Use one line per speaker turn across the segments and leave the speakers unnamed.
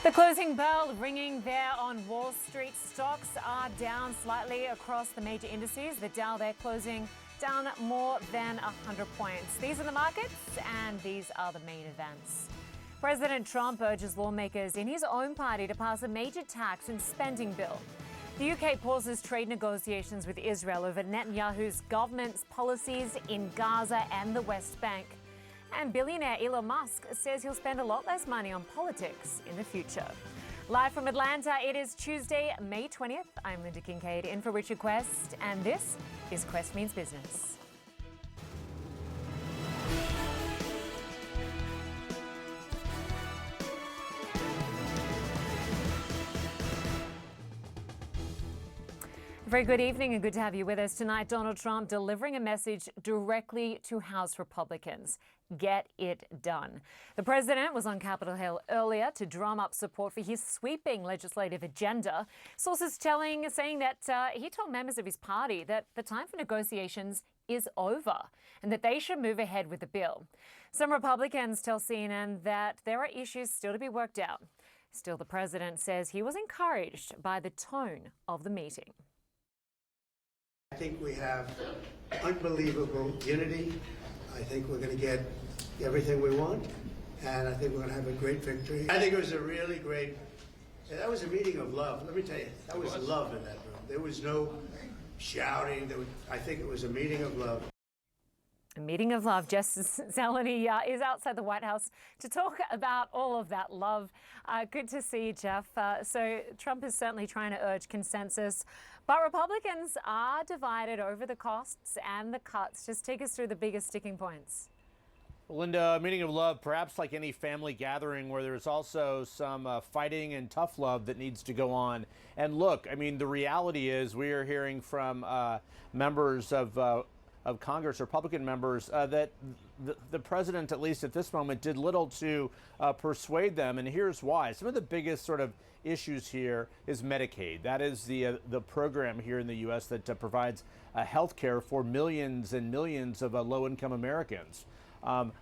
The closing bell ringing there on Wall Street. Stocks are down slightly across the major indices. The Dow, they're closing down more than 100 points. These are the markets, and these are the main events. President Trump urges lawmakers in his own party to pass a major tax and spending bill. The UK pauses trade negotiations with Israel over Netanyahu's government's policies in Gaza and the West Bank. And billionaire Elon Musk says he'll spend a lot less money on politics in the future. Live from Atlanta, it is Tuesday, May 20th. I'm LYNDA KINKADE, in for Richard Quest, and this is Quest Means Business. Very good evening and good to have you with us tonight. Donald Trump delivering a message directly to House Republicans. Get it done. The president was on Capitol Hill earlier to drum up support for his sweeping legislative agenda. Sources saying that he told members of his party that the time for negotiations is over and that they should move ahead with the bill. Some Republicans tell CNN that there are issues still to be worked out. Still, the president says he was encouraged by the tone of the meeting.
I think we have unbelievable unity. I think we're going to get everything we want, and I think we're going to have a great victory. I think it was a really great, that was a meeting of love. Let me tell you, that was love in that room. There was no shouting. I think it was a meeting of love.
A meeting of love. Justice ZELENY is outside the White House to talk about all of that love. Good to see you, Jeff. So Trump is certainly trying to urge consensus, but Republicans are divided over the costs and the cuts. Just take us through the biggest sticking points.
Linda, a meeting of love, perhaps like any family gathering where there's also some fighting and tough love that needs to go on. And look, I mean, the reality is we are hearing from members of Congress, Republican members, that the president, at least at this moment, did little to persuade them. And here's why. Some of the biggest sort of issues here is Medicaid. That is the program here in the U.S. that provides health care for millions and millions of low-income Americans.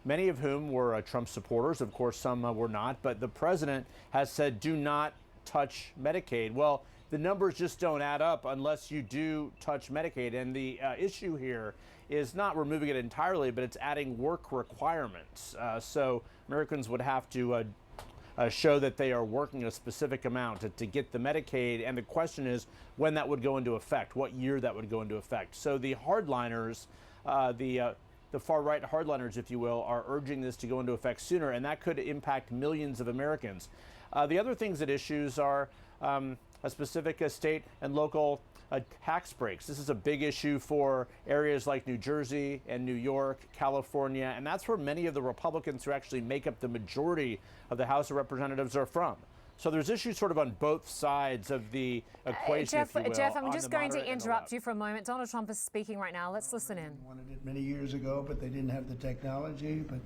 Many of whom were Trump supporters. Of course, some were not. But the president has said, do not touch Medicaid. Well, the numbers just don't add up unless you do touch Medicaid. And the issue here is not removing it entirely, but it's adding work requirements. So Americans would have to show that they are working a specific amount to get the Medicaid. And the question is when that would go into effect, what year that would go into effect. So the hardliners, the far-right hardliners, if you will, are urging this to go into effect sooner, and that could impact millions of Americans. The other things at issues are a specific state and local tax breaks. This is a big issue for areas like New Jersey and New York, California, and that's where many of the Republicans who actually make up the majority of the House of Representatives are from. So there's issues sort of on both sides of the equation, if you will.
Jeff, I'm just going to interrupt you for a moment. Donald Trump is speaking right now. Let's listen in.
Wanted it many years ago, but they didn't have the technology. But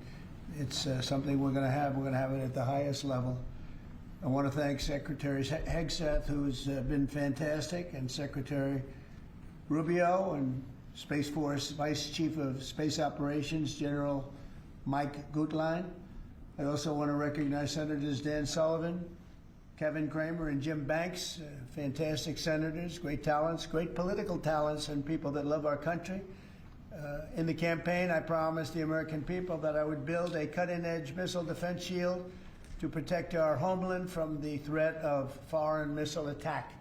it's something we're going to have. We're going to have it at the highest level. I want to thank Secretary Hegseth, who's been fantastic, and Secretary Rubio and Space Force Vice Chief of Space Operations, General Mike Gutlein. I also want to recognize Senators Dan Sullivan, Kevin Cramer, and Jim Banks, fantastic senators, great talents, great political talents, and people that love our country. In the campaign, I promised the American people that I would build a cutting-edge missile defense shield to protect our homeland from the threat of foreign missile attack.